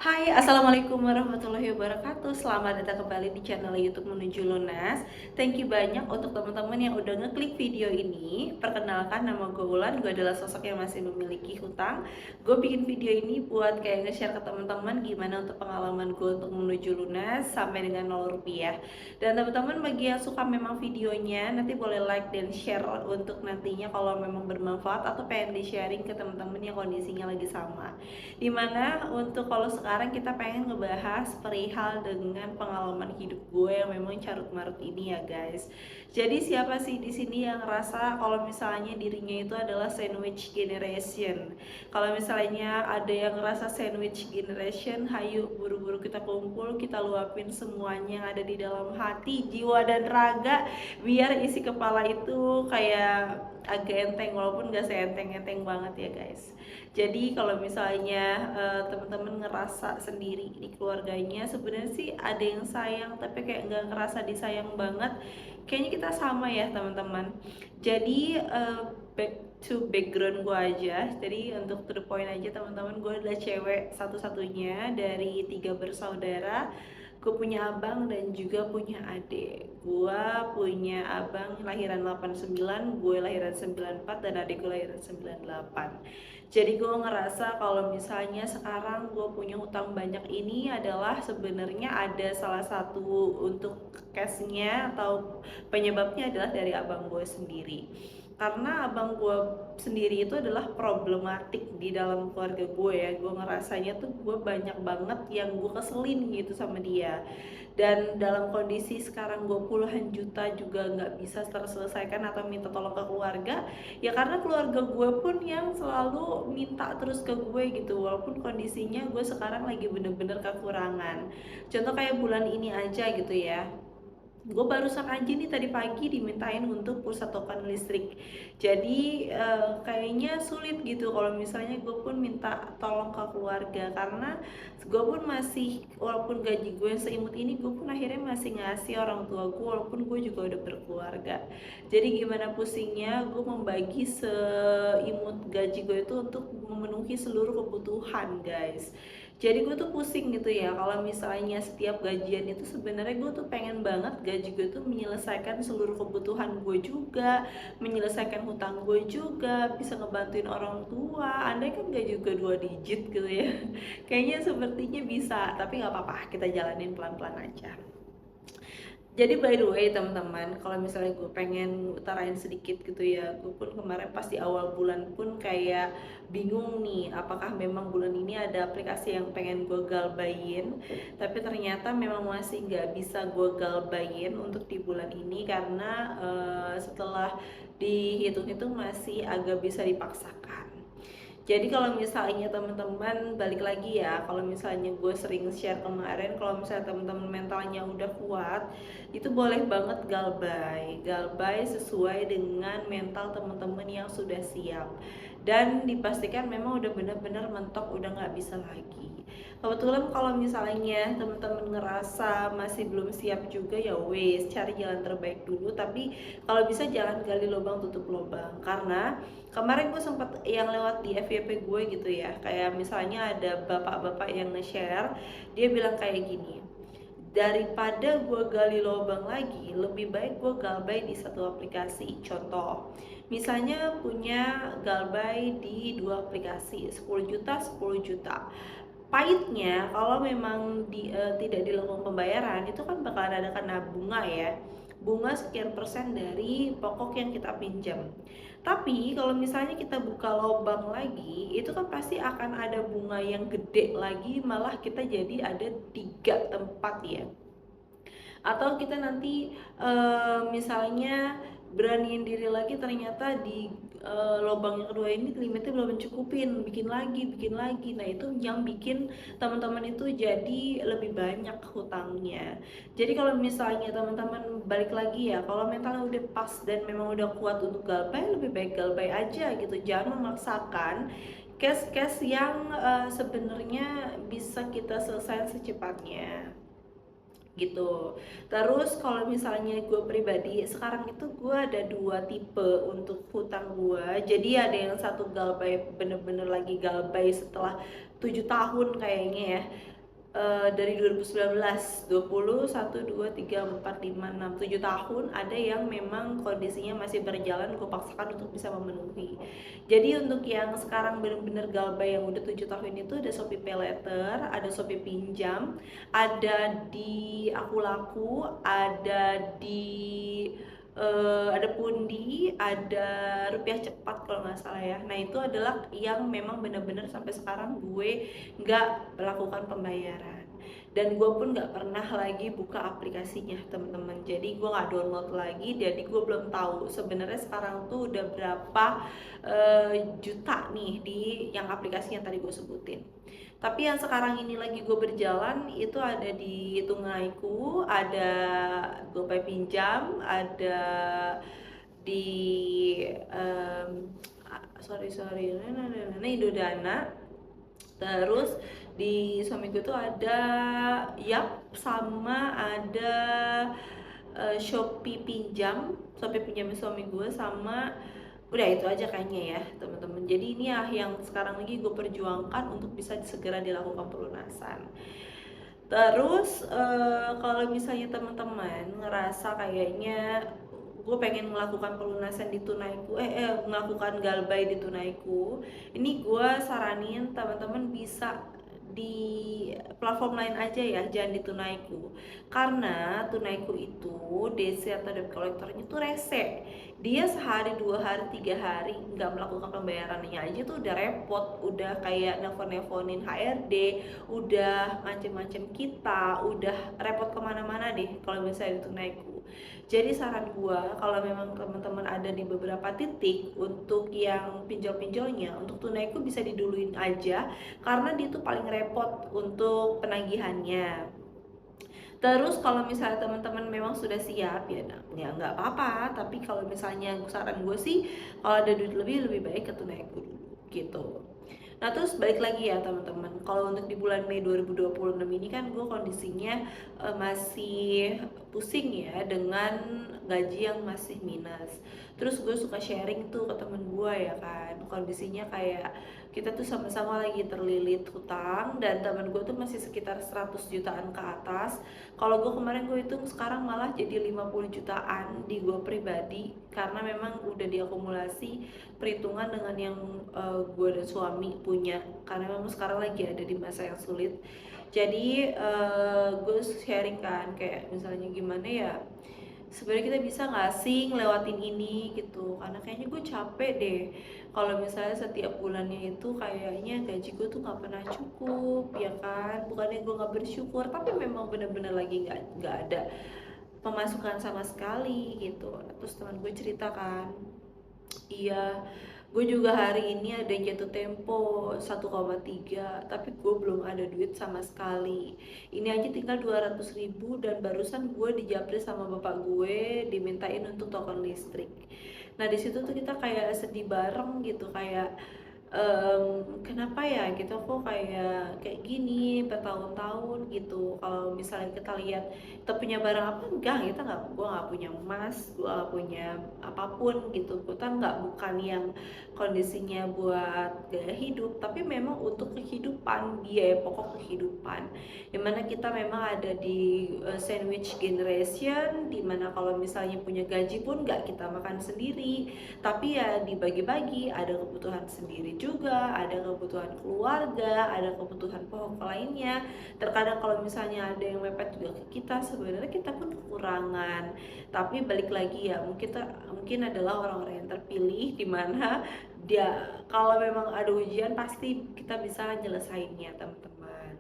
Hai, Assalamualaikum warahmatullahi wabarakatuh. Selamat datang kembali di channel YouTube Menuju Lunas. Thank you banyak untuk teman-teman yang udah ngeklik video ini. Perkenalkan, nama gue Ulan. Gue adalah sosok yang masih memiliki hutang. Gue bikin video ini buat kayak nge-share ke teman-teman gimana untuk pengalaman gue untuk menuju lunas sampai dengan 0 rupiah. Dan teman-teman bagi yang suka memang videonya, nanti boleh like dan share untuk nantinya kalau memang bermanfaat atau pengen di-sharing ke teman-teman yang kondisinya lagi sama. Dimana untuk kalau sekarang kita pengen ngebahas perihal dengan pengalaman hidup gue yang memang carut marut ini ya guys. Jadi siapa sih di sini yang ngerasa kalau misalnya dirinya itu adalah sandwich generation? Kalau misalnya ada yang ngerasa sandwich generation, hayu buru-buru kita kumpul, kita luapin semuanya yang ada di dalam hati, jiwa dan raga, biar isi kepala itu kayak agak enteng walaupun gak seenteng-enteng banget ya guys. Jadi kalau misalnya teman-teman ngerasa sendiri di keluarganya sebenarnya sih ada yang sayang tapi kayak nggak ngerasa disayang banget, kayaknya kita sama ya teman-teman. Jadi back to background gue aja. Jadi untuk to the point aja teman-teman, gue adalah cewek satu-satunya dari 3 bersaudara. Gue punya abang dan juga punya adik. Gue punya abang lahiran 89, gue lahiran 94, dan adik gue lahiran 98. Jadi gue ngerasa kalau misalnya sekarang gue punya hutang banyak ini adalah sebenarnya ada salah satu untuk case-nya atau penyebabnya adalah dari abang gue sendiri. Karena abang gue sendiri itu adalah problematik di dalam keluarga gue ya. Gue ngerasanya tuh gue banyak banget yang gue keselin gitu sama dia. Dan dalam kondisi sekarang gue puluhan juta juga nggak bisa terselesaikan atau minta tolong ke keluarga, ya karena keluarga gue pun yang selalu minta terus ke gue gitu, walaupun kondisinya gue sekarang lagi bener-bener kekurangan. Contoh kayak bulan ini aja gitu ya, gue barusan aja nih tadi pagi dimintain untuk pulsa token listrik. Jadi kayaknya sulit gitu kalau misalnya gue pun minta tolong ke keluarga, karena gue pun masih, walaupun gaji gue yang seimut ini, gue pun akhirnya masih ngasih orang tua gue walaupun gue juga udah berkeluarga. Jadi gimana pusingnya gue membagi seimut gaji gue itu untuk memenuhi seluruh kebutuhan guys. Jadi gue tuh pusing gitu ya kalau misalnya setiap gajian itu sebenarnya gue tuh pengen banget gaji gue tuh menyelesaikan seluruh kebutuhan gue juga, menyelesaikan hutang gue juga, bisa ngebantuin orang tua. Andai kan gaji gue 2 digit gitu ya, kayaknya sepertinya bisa, tapi nggak apa-apa, kita jalanin pelan-pelan aja. Jadi by the way teman-teman, kalau misalnya gue pengen utarain sedikit gitu ya, gue pun kemarin pas di awal bulan pun kayak bingung nih, apakah memang bulan ini ada aplikasi yang pengen gue galbayin, tapi ternyata memang masih nggak bisa gue galbayin untuk di bulan ini karena setelah dihitung-hitung masih agak bisa dipaksakan. Jadi kalau misalnya teman-teman balik lagi ya, kalau misalnya gue sering share kemarin, kalau misalnya teman-teman mentalnya udah kuat, itu boleh banget galbay. Galbay sesuai dengan mental teman-teman yang sudah siap. Dan dipastikan memang udah benar-benar mentok, udah nggak bisa lagi. Kebetulan kalau misalnya teman-teman ngerasa masih belum siap juga, ya wes cari jalan terbaik dulu. Tapi kalau bisa jangan gali lubang tutup lubang, karena kemarin gue sempat yang lewat di FYP gue gitu ya, kayak misalnya ada bapak-bapak yang nge-share, dia bilang kayak gini, daripada gue gali lubang lagi, lebih baik gue galbay di satu aplikasi. Contoh, misalnya punya galbay di 2 aplikasi, 10 juta 10 juta. Pahitnya kalau memang tidak dilengkung pembayaran, itu kan bakalan ada kena bunga ya, bunga sekian persen dari pokok yang kita pinjam. Tapi kalau misalnya kita buka lubang lagi, itu kan pasti akan ada bunga yang gede lagi, malah kita jadi ada 3 tempat ya. Atau kita nanti misalnya beraniin diri lagi, ternyata di lubang yang kedua ini limitnya belum mencukupin, bikin lagi. Nah itu yang bikin teman-teman itu jadi lebih banyak hutangnya. Jadi kalau misalnya teman-teman balik lagi ya, kalau mentalnya udah pas dan memang udah kuat untuk galbay, lebih baik galbay aja gitu, jangan memaksakan case-case yang sebenarnya bisa kita selesaikan secepatnya gitu. Terus kalau misalnya gue pribadi sekarang itu gue ada 2 tipe untuk hutang gue. Jadi ada yang satu galbay, bener-bener lagi galbay setelah 7 tahun kayaknya ya. dari 2019, 20, 1, 2, 3, 4, 5, 6, 7 tahun. Ada yang memang kondisinya masih berjalan, gue paksakan untuk bisa memenuhi. Jadi untuk yang sekarang bener-bener galbay yang udah 7 tahun itu ada Shopee Paylater, ada Shopee Pinjam, ada di Aku Laku, ada di ada Pundi, ada Rupiah Cepat kalau nggak salah ya. Nah itu adalah yang memang bener-bener sampai sekarang gue nggak melakukan pembayaran, dan gue pun nggak pernah lagi buka aplikasinya teman-teman. Jadi gue nggak download lagi, jadi gue belum tahu sebenarnya sekarang tuh udah berapa juta nih di yang aplikasi yang tadi gue sebutin. Tapi yang sekarang ini lagi gue berjalan itu ada di Tunaiku, ada GoPay Pinjam, ada di sorry Indodana. Terus di suamiku tuh ada Yap, sama ada Shopee Pinjam, Shopee pinjam suami gue, sama udah itu aja kayaknya ya teman-teman. Jadi ini ya yang sekarang lagi gue perjuangkan untuk bisa segera dilakukan pelunasan. Terus kalau misalnya teman-teman ngerasa kayaknya gue pengen melakukan pelunasan di Tunaiku, melakukan galbay di Tunaiku, ini gue saranin teman-teman bisa di platform lain aja ya, jangan di Tunaiku. Karena Tunaiku itu DC atau debt collectornya tuh rese. Dia sehari, 2 hari, 3 hari nggak melakukan pembayarannya aja tuh udah repot, udah kayak nelfon-nelfonin HRD, udah macem-macem kita, udah repot kemana-mana deh kalau misalnya di Tunaiku. Jadi saran gua kalau memang teman-teman ada di beberapa titik untuk yang pinjol-pinjolnya, untuk Tunaiku bisa diduluin aja karena dia tuh paling repot untuk penagihannya. Terus kalau misalnya teman-teman memang sudah siap ya, ya nggak apa-apa. Tapi kalau misalnya saran gue sih, kalau ada duit lebih baik ke Tunaiku dulu gitu. Nah terus balik lagi ya teman-teman, kalau untuk di bulan Mei 2026 ini kan gue kondisinya masih pusing ya dengan gaji yang masih minus. Terus gue suka sharing tuh ke temen gue ya kan, kondisinya kayak kita tuh sama-sama lagi terlilit hutang, dan temen gue tuh masih sekitar 100 jutaan ke atas. Kalau gue kemarin gue hitung sekarang malah jadi 50 jutaan di gue pribadi, karena memang udah diakumulasi perhitungan dengan yang gue dan suami punya, karena memang sekarang lagi ada di masa yang sulit. Jadi gue sharing kan kayak misalnya gimana ya, sebenarnya kita bisa nggak sih ngelewatin ini gitu, karena kayaknya gue capek deh kalau misalnya setiap bulannya itu kayaknya gaji gue tuh nggak pernah cukup ya kan. Bukannya gue nggak bersyukur, tapi memang bener-bener lagi nggak ada pemasukan sama sekali gitu. Terus teman gue cerita kan, iya, gue juga hari ini ada yang jatuh tempo 1,3, tapi gue belum ada duit sama sekali. Ini aja tinggal 200.000, dan barusan gue dijapri sama bapak gue dimintain untuk token listrik. Nah di situ tuh kita kayak sedih bareng gitu, kayak kenapa ya gitu kok kayak gini bertahun-tahun gitu. Kalau misalnya kita lihat kita punya barang apa, enggak, kita nggak, gue nggak punya emas, gue nggak punya apapun gitu. Kita nggak, bukan yang kondisinya buat gaya hidup, tapi memang untuk kehidupan, biaya pokok kehidupan, dimana kita memang ada di sandwich generation, dimana kalau misalnya punya gaji pun nggak kita makan sendiri, tapi ya dibagi-bagi, ada kebutuhan sendiri juga, ada kebutuhan keluarga, ada kebutuhan pokok lainnya. Terkadang kalau misalnya ada yang mepet juga ke kita, sebenarnya kita pun kekurangan. Tapi balik lagi ya, mungkin adalah orang-orang yang terpilih, dimana dia kalau memang ada ujian pasti kita bisa nyelesainnya teman-teman.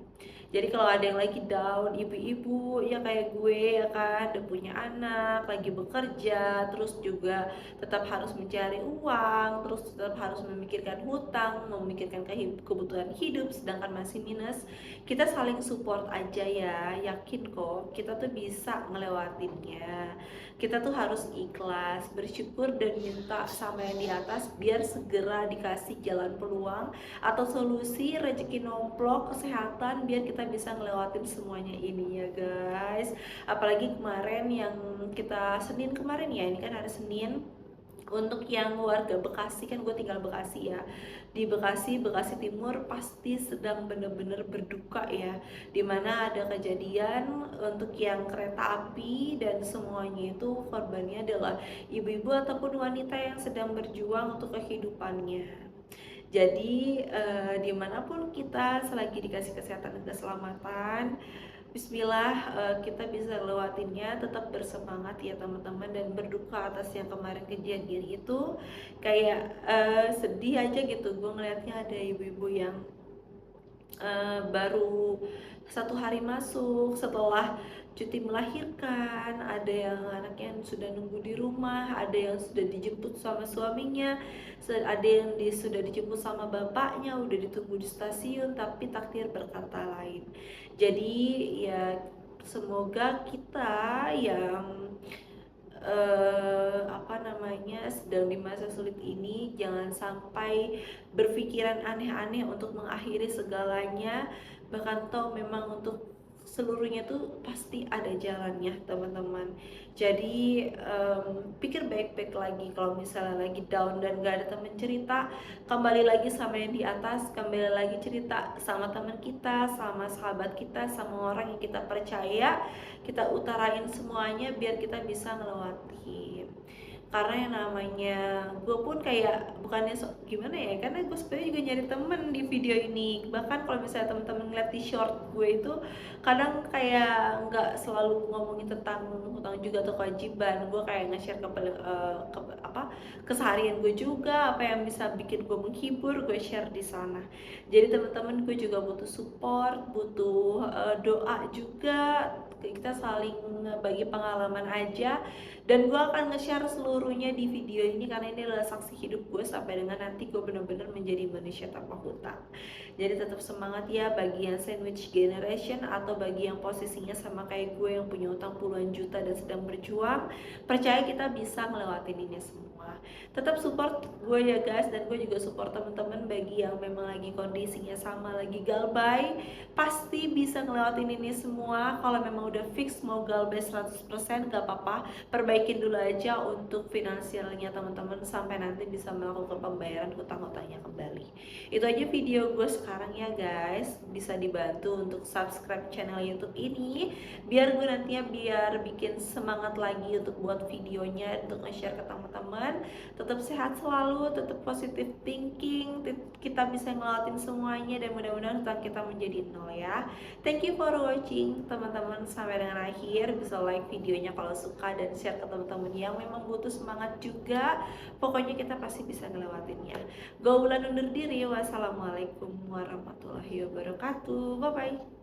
Jadi kalau ada yang lagi down, ibu-ibu ya kayak gue ya kan, udah punya anak, lagi bekerja, terus juga tetap harus mencari uang, terus tetap harus memikirkan hutang, memikirkan kebutuhan hidup, sedangkan masih minus, kita saling support aja ya, yakin kok kita tuh bisa ngelewatinnya. Kita tuh harus ikhlas, bersyukur, dan minta sama yang di atas biar segera dikasih jalan peluang atau solusi, rezeki nomplok, kesehatan, biar kita bisa ngelewatin semuanya ini ya guys. Apalagi kemarin yang kita Senin kemarin ya, ini kan hari Senin, Untuk yang warga Bekasi, kan gue tinggal Bekasi ya, di Bekasi Timur pasti sedang bener-bener berduka ya, dimana ada kejadian untuk yang kereta api dan semuanya itu korbannya adalah ibu-ibu ataupun wanita yang sedang berjuang untuk kehidupannya. Jadi dimanapun kita selagi dikasih kesehatan dan keselamatan, Bismillah, kita bisa lewatinnya, tetap bersemangat ya teman-teman, dan berduka atas yang kemarin kejadian itu. Kayak sedih aja gitu gue ngeliatnya, ada ibu-ibu yang baru 1 hari masuk setelah cuti melahirkan, ada yang anaknya sudah nunggu di rumah, ada yang sudah dijemput sama suaminya, ada yang sudah dijemput sama bapaknya, udah ditunggu di stasiun, tapi takdir berkata lain. Jadi ya semoga kita yang apa namanya sedang di masa sulit ini jangan sampai berpikiran aneh-aneh untuk mengakhiri segalanya, bahkan toh memang untuk seluruhnya tuh pasti ada jalannya teman-teman. Jadi pikir baik-baik lagi, kalau misalnya lagi down dan gak ada temen cerita, kembali lagi sama yang di atas, kembali lagi cerita sama teman kita, sama sahabat kita, sama orang yang kita percaya, kita utarain semuanya biar kita bisa ngelewatin. Karena yang namanya gue pun kayak bukannya gimana ya, karena gue sebenarnya juga nyari temen di video ini. Bahkan kalau misalnya temen-temen ngeliat di short gue itu kadang kayak nggak selalu ngomongin tentang hutang juga atau kewajiban, gue kayak nge-share ke apa keseharian gue juga, apa yang bisa bikin gue menghibur, gue share di sana. Jadi teman-teman, gue juga butuh support, butuh doa juga, kita saling bagi pengalaman aja, dan gue akan nge-share seluruhnya di video ini karena ini adalah saksi hidup gue sampai dengan nanti gue benar-benar menjadi manusia tanpa hutang. Jadi tetap semangat ya bagi yang sandwich generation atau bagi yang posisinya sama kayak gue yang punya utang puluhan juta dan sedang berjuang. Percaya kita bisa ngelewatin ini semua. Tetap support gue ya guys, dan gue juga support teman-teman bagi yang memang lagi kondisinya sama, lagi galbay, pasti bisa ngelewatin ini semua. Kalau memang udah fix mau galbay 100% gak apa-apa, perbaikin dulu aja untuk finansialnya teman-teman sampai nanti bisa melakukan pembayaran hutang-hutangnya kembali. Itu aja video gue sekarang ya guys. Bisa dibantu untuk subscribe channel YouTube ini biar gue nantinya bikin semangat lagi untuk buat videonya, untuk nge-share ke teman-teman. Tetap sehat selalu, tetap positive thinking, kita bisa ngelawatin semuanya, dan mudah-mudahan hutang kita menjadi nol ya. Thank you for watching teman-teman sampai dengan akhir. Bisa like videonya kalau suka dan share ke teman-teman yang memang butuh semangat juga. Pokoknya kita pasti bisa ngelewatinnya. Gue Wulan undur diri. Wassalamualaikum warahmatullahi wabarakatuh. Bye bye.